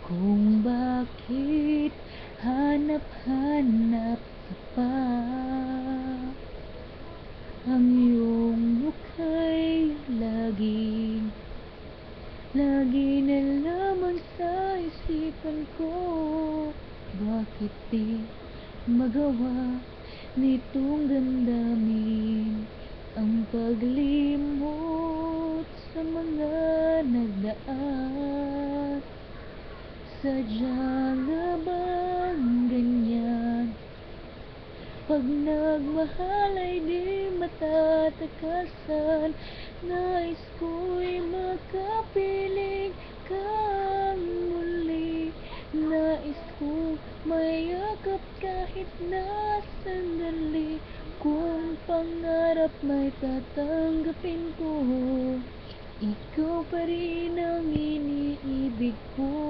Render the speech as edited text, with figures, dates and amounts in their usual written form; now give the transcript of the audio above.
kung bakit hanap-hanap ka pa. Ang iyong mukha'y lagi na lamang sa isipan ko. Bakit di magawa nitong damdamin ang paglimot sa mga nagdaan? Sadya nga bang ganyan? Pag nagmahal ay di matatakasan. Nais ko'y makapiling kang muli. Nais ko mayakap kahit na sandali. Kung pangarap may tatanggapin ko, ikaw pa rin ang iniibig ko.